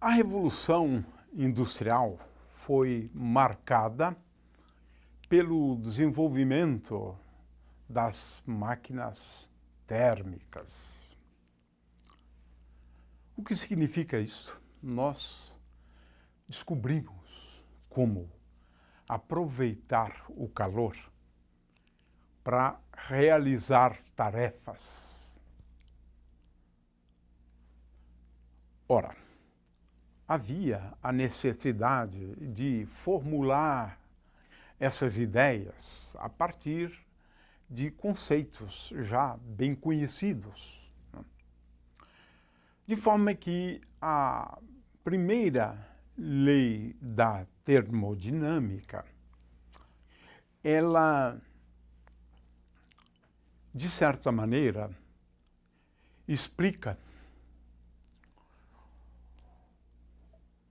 A Revolução Industrial foi marcada pelo desenvolvimento das máquinas térmicas. O que significa isso? Nós descobrimos como aproveitar o calor para realizar tarefas. Ora, havia a necessidade de formular essas ideias a partir de conceitos já bem conhecidos. De forma que a primeira lei da termodinâmica, ela, de certa maneira, explica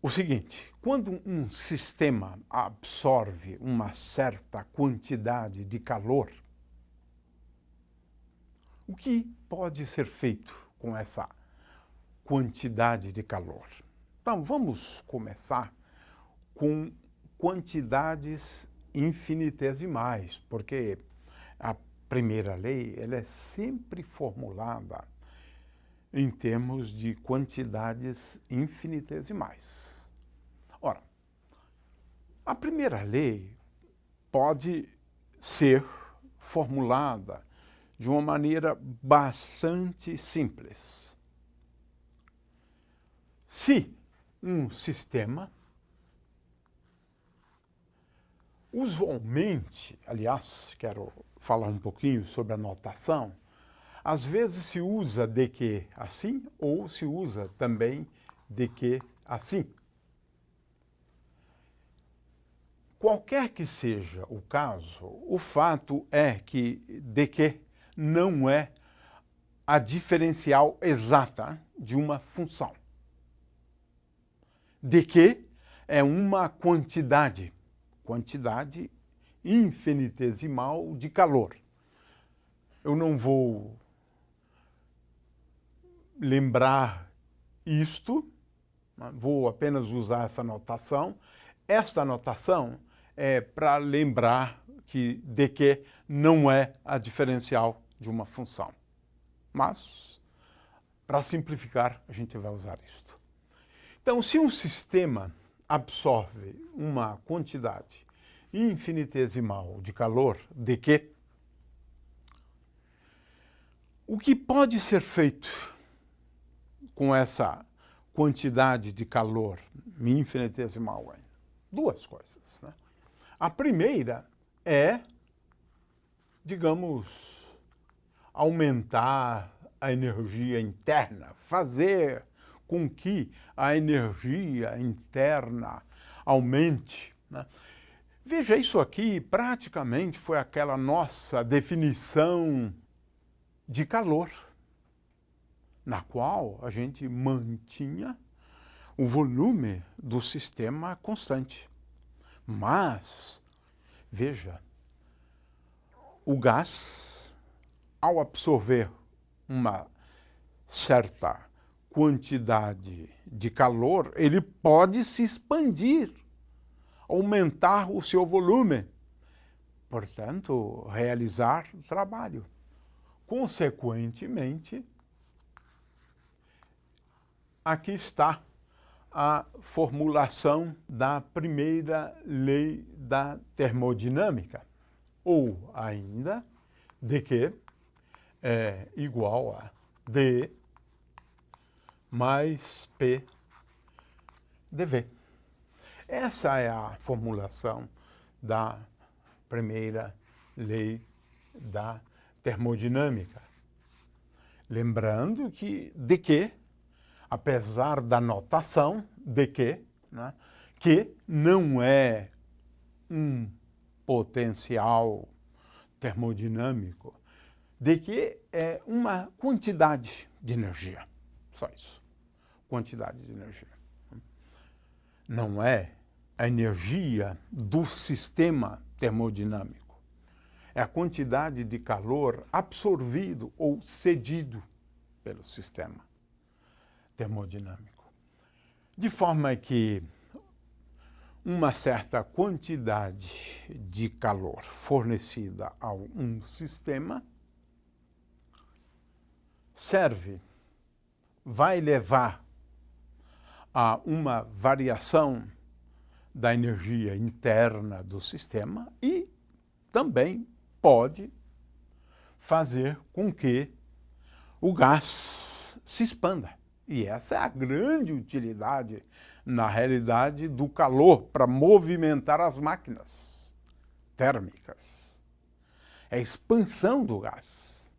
o seguinte: quando um sistema absorve uma certa quantidade de calor, o que pode ser feito com essa quantidade de calor? Então, vamos começar com quantidades infinitesimais, porque a primeira lei ela é sempre formulada em termos de quantidades infinitesimais. Ora, a primeira lei pode ser formulada de uma maneira bastante simples. Se um sistema usualmente, aliás, quero falar um pouquinho sobre a notação, às vezes se usa de que assim ou se usa também de que assim. Qualquer que seja o caso, o fato é que de que não é a diferencial exata de uma função. De que é uma quantidade infinitesimal de calor. Eu não vou lembrar isto, vou apenas usar essa notação. Esta notação é para lembrar que de que não é a diferencial de uma função. Mas, para simplificar, a gente vai usar isto. Então, se um sistema absorve uma quantidade infinitesimal de calor, de que o que pode ser feito com essa quantidade de calor infinitesimal? Duas coisas, né? A primeira é, digamos, aumentar a energia interna, fazer com que a energia interna aumente, né? Veja, isso aqui praticamente foi aquela nossa definição de calor, na qual a gente mantinha o volume do sistema constante. Mas, veja, o gás, ao absorver uma certa quantidade de calor, ele pode se expandir, aumentar o seu volume, portanto, realizar trabalho. Consequentemente, aqui está a formulação da primeira lei da termodinâmica, ou ainda de que é igual a D mais P dV. Essa é a formulação da primeira lei da termodinâmica. Lembrando que de que, apesar da notação de que, né, que não é um potencial termodinâmico, de que é uma quantidade de energia. Só isso. Quantidade de energia. Não é a energia do sistema termodinâmico. É a quantidade de calor absorvido ou cedido pelo sistema termodinâmico. De forma que uma certa quantidade de calor fornecida a um sistema vai levar a uma variação da energia interna do sistema e também pode fazer com que o gás se expanda. E essa é a grande utilidade, na realidade, do calor para movimentar as máquinas térmicas. É a expansão do gás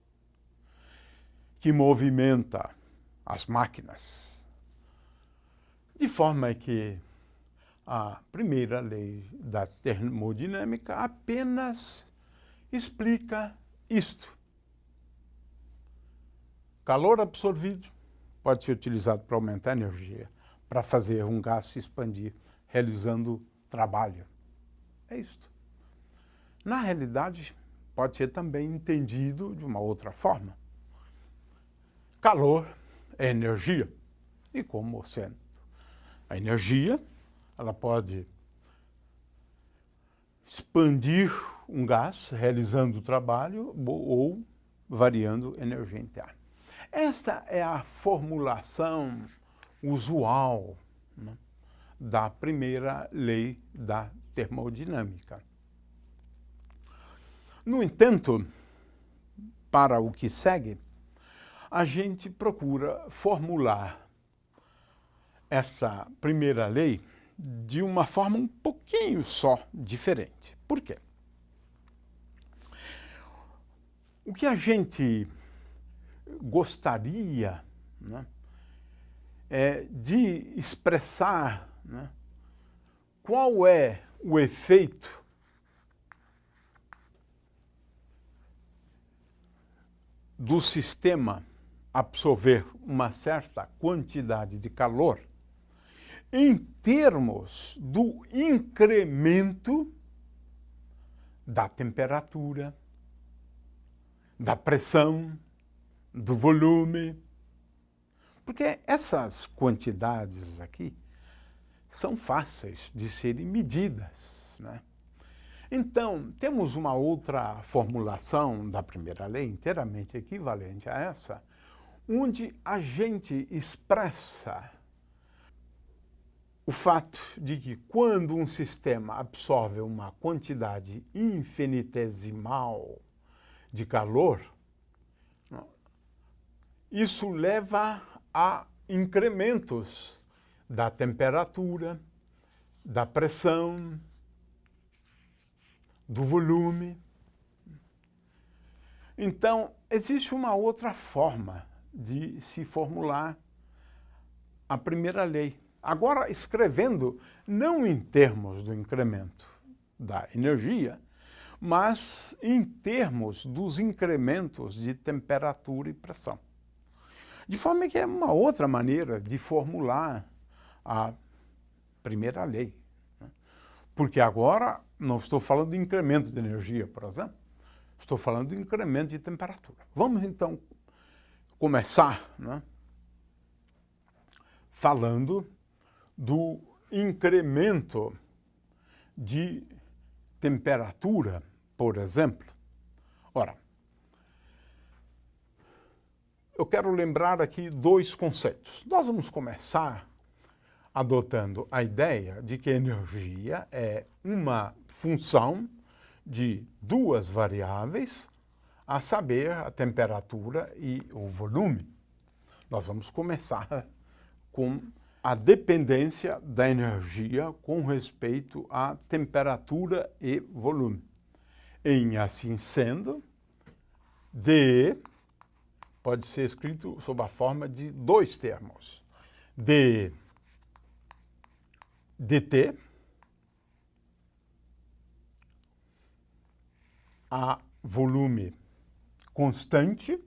que movimenta as máquinas. De forma que a primeira lei da termodinâmica apenas explica isto. Calor absorvido pode ser utilizado para aumentar a energia, para fazer um gás se expandir, realizando trabalho. É isto. Na realidade, pode ser também entendido de uma outra forma. Calor é energia. E como sendo a energia, ela pode expandir um gás, realizando o trabalho ou variando energia interna. Esta é a formulação usual, né, da primeira lei da termodinâmica. No entanto, para o que segue, a gente procura formular esta primeira lei de uma forma um pouquinho só diferente. Por quê? O que a gente gostaria, né, é de expressar, né, qual é o efeito do sistema absorver uma certa quantidade de calor em termos do incremento da temperatura, da pressão, do volume. Porque essas quantidades aqui são fáceis de serem medidas, né? Então, temos uma outra formulação da primeira lei, inteiramente equivalente a essa, onde a gente expressa o fato de que quando um sistema absorve uma quantidade infinitesimal de calor, isso leva a incrementos da temperatura, da pressão, do volume. Então, existe uma outra forma de se formular a primeira lei. Agora, escrevendo não em termos do incremento da energia, mas em termos dos incrementos de temperatura e pressão. De forma que é uma outra maneira de formular a primeira lei. Porque agora não estou falando de incremento de energia, por exemplo, estou falando de incremento de temperatura. Vamos então começar, né, falando do incremento de temperatura, por exemplo. Ora, eu quero lembrar aqui dois conceitos. Nós vamos começar adotando a ideia de que a energia é uma função de duas variáveis, a saber, a temperatura e o volume. Nós vamos começar com a dependência da energia com respeito à temperatura e volume. Em assim sendo, dE pode ser escrito sob a forma de dois termos. dt a volume constante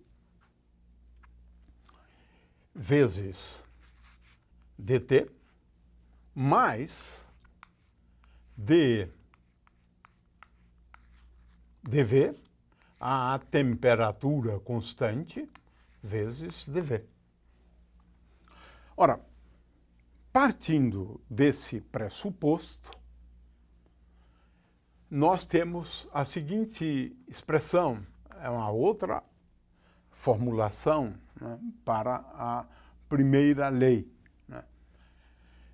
vezes dt mais dV a temperatura constante vezes dV. Ora, partindo desse pressuposto, nós temos a seguinte expressão, é uma outra formulação, né, para a primeira lei, né,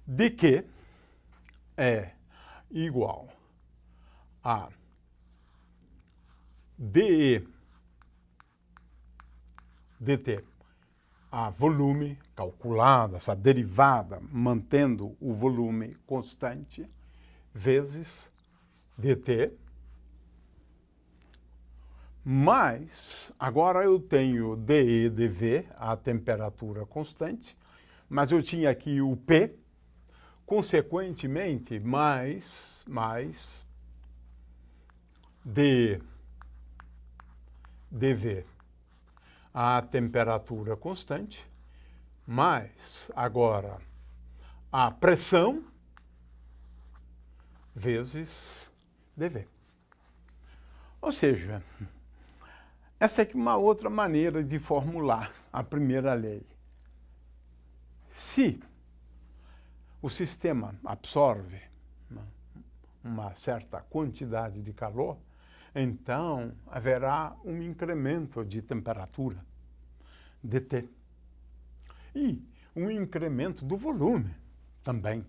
de que é igual a dE dt a volume calculado, essa derivada mantendo o volume constante, vezes dt, mas agora eu tenho dE dV, a temperatura constante, mas eu tinha aqui o P, consequentemente, mais dE dV, a temperatura constante, mais agora a pressão vezes dV. Ou seja, essa é uma outra maneira de formular a primeira lei. Se o sistema absorve uma certa quantidade de calor, então haverá um incremento de temperatura, dt. E um incremento do volume também.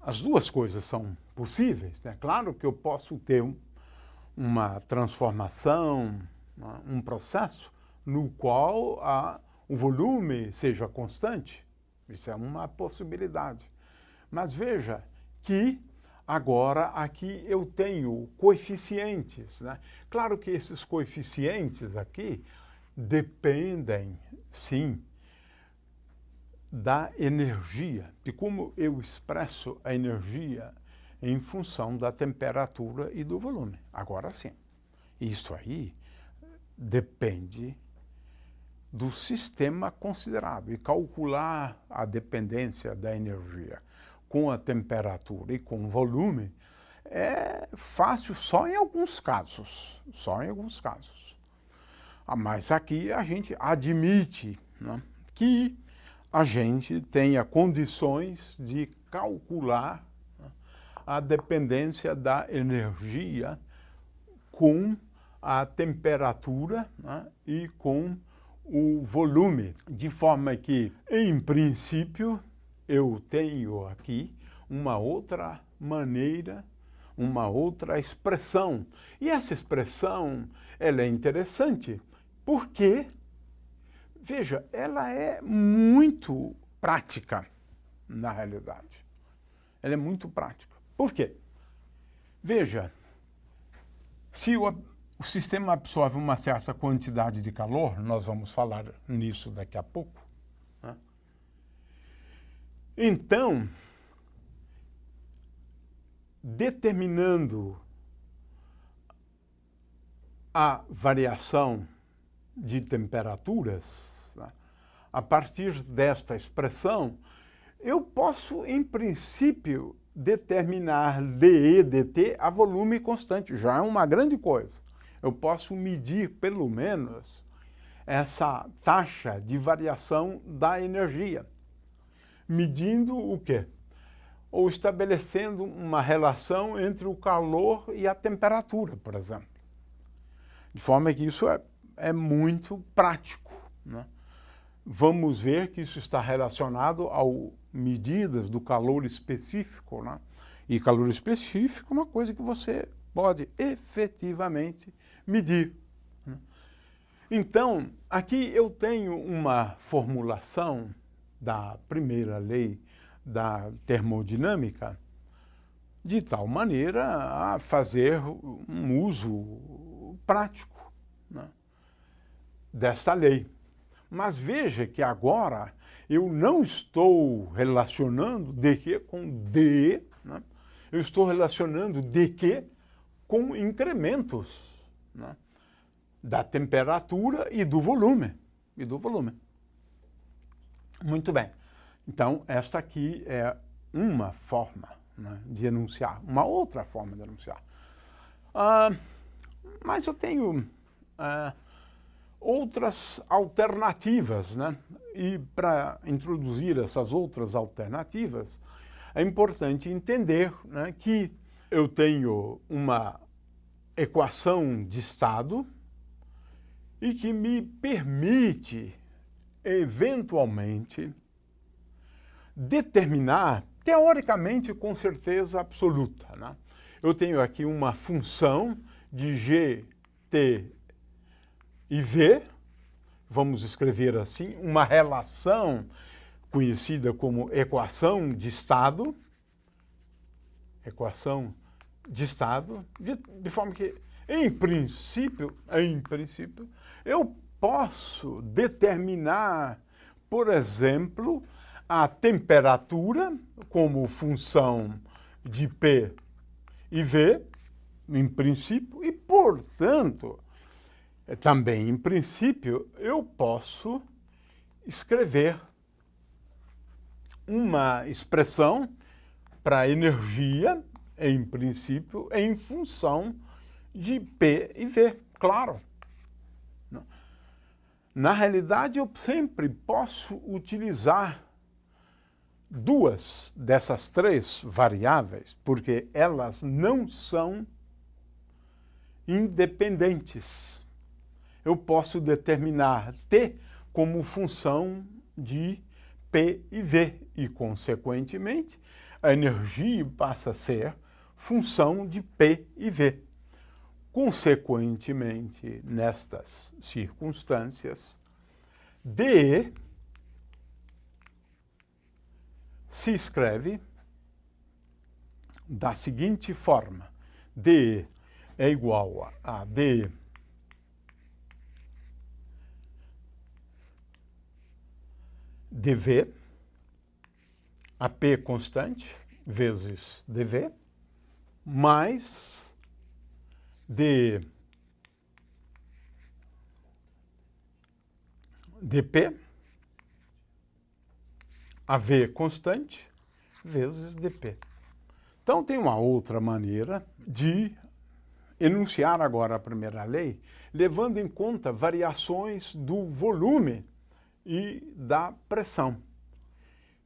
As duas coisas são possíveis, né? Claro que eu posso ter uma transformação, um processo no qual o volume seja constante. Isso é uma possibilidade. Mas veja que agora aqui eu tenho coeficientes, né? Claro que esses coeficientes aqui dependem, sim, da energia, de como eu expresso a energia em função da temperatura e do volume. Agora sim, isso aí depende do sistema considerado. E calcular a dependência da energia com a temperatura e com o volume é fácil só em alguns casos. Só em alguns casos. Mas aqui a gente admite, né, que a gente tenha condições de calcular a dependência da energia com a temperatura, né, e com o volume, de forma que, em princípio, eu tenho aqui uma outra maneira, uma outra expressão. E essa expressão, ela é interessante, porque, veja, ela é muito prática, na realidade. Ela é muito prática. Por quê? Veja, se o sistema absorve uma certa quantidade de calor, nós vamos falar nisso daqui a pouco, né? Então, determinando a variação de temperaturas, né, a partir desta expressão, eu posso, em princípio, determinar dE, dt a volume constante. Já é uma grande coisa. Eu posso medir, pelo menos, essa taxa de variação da energia. Medindo o quê? Ou estabelecendo uma relação entre o calor e a temperatura, por exemplo. De forma que isso é muito prático, né? Vamos ver que isso está relacionado a medidas do calor específico, né? E calor específico é uma coisa que você pode efetivamente medir. Então, aqui eu tenho uma formulação da primeira lei da termodinâmica, de tal maneira a fazer um uso prático, né, desta lei. Mas veja que agora eu não estou relacionando dQ com DE, né? Eu estou relacionando dQ com incrementos, né, da temperatura e do volume. Muito bem. Então, esta aqui é uma forma, né, de enunciar, uma outra forma de enunciar. Mas eu tenho outras alternativas, né? E para introduzir essas outras alternativas, é importante entender, né, que eu tenho uma equação de estado e que me permite, eventualmente, determinar, teoricamente, com certeza absoluta, né? Eu tenho aqui uma função de g, t e v, vamos escrever assim, uma relação conhecida como equação de estado, de forma que, em princípio, eu posso determinar, por exemplo, a temperatura como função de P e V, em princípio, e, portanto, também em princípio, eu posso escrever uma expressão para energia, em princípio, em função de P e V, claro. Na realidade, eu sempre posso utilizar duas dessas três variáveis, porque elas não são independentes. Eu posso determinar T como função de P e V e, consequentemente, a energia passa a ser função de P e V. Consequentemente, nestas circunstâncias, dE se escreve da seguinte forma: dE é igual a dE dV, a P constante, vezes dV, mais dP, a V constante, vezes dP. Então, tem uma outra maneira de enunciar agora a primeira lei, levando em conta variações do volume e da pressão.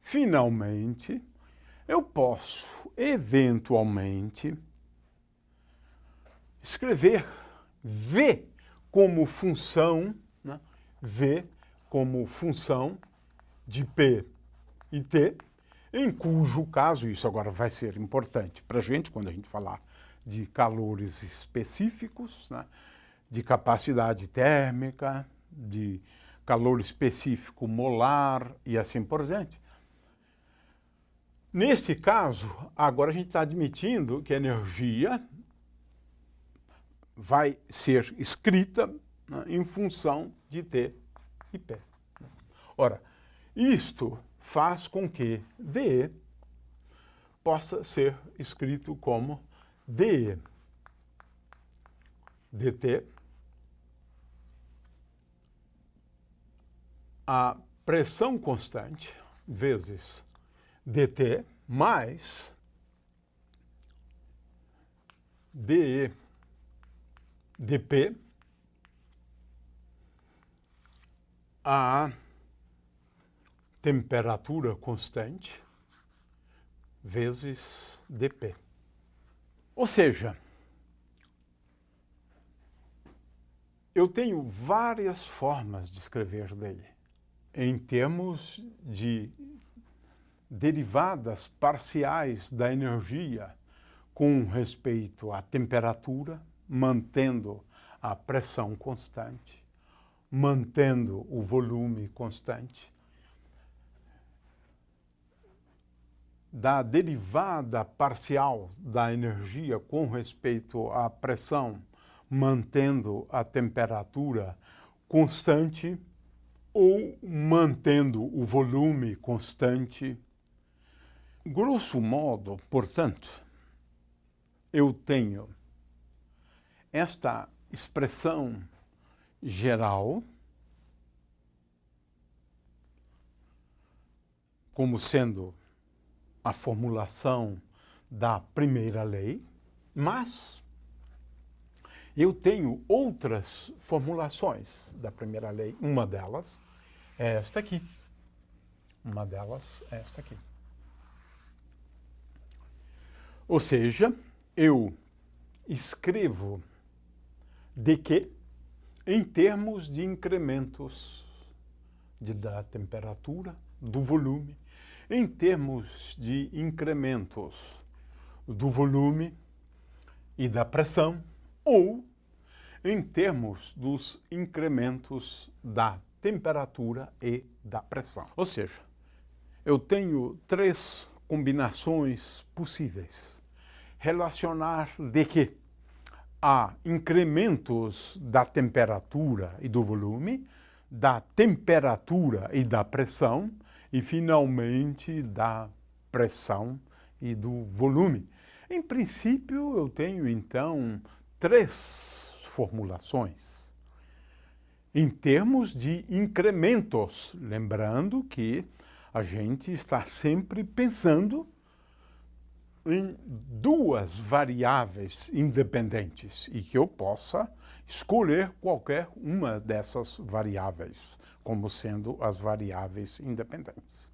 Finalmente, eu posso, eventualmente, escrever V como função, né? V como função de P e T, em cujo caso, isso agora vai ser importante para a gente, quando a gente falar de calores específicos, né? De capacidade térmica, de calor específico molar e assim por diante. Nesse caso, agora a gente está admitindo que a energia vai ser escrita, né, em função de T e P. Ora, isto faz com que dE possa ser escrito como dE dt, a pressão constante, vezes dt, mais dE dP, a temperatura constante, vezes dP. Ou seja, eu tenho várias formas de escrever dele, em termos de derivadas parciais da energia com respeito à temperatura, mantendo a pressão constante, mantendo o volume constante, da derivada parcial da energia com respeito à pressão, mantendo a temperatura constante ou mantendo o volume constante. Grosso modo, portanto, eu tenho esta expressão geral como sendo a formulação da primeira lei, mas Eu tenho outras formulações da primeira lei. Uma delas é esta aqui. Uma delas é esta aqui. Ou seja, eu escrevo de que em termos de incrementos da temperatura, do volume, em termos de incrementos do volume e da pressão, ou em termos dos incrementos da temperatura e da pressão. Ou seja, eu tenho três combinações possíveis. Relacionar de que há incrementos da temperatura e do volume, da temperatura e da pressão, e finalmente da pressão e do volume. Em princípio, eu tenho então três formulações. Em termos de incrementos, lembrando que a gente está sempre pensando em duas variáveis independentes e que eu possa escolher qualquer uma dessas variáveis como sendo as variáveis independentes.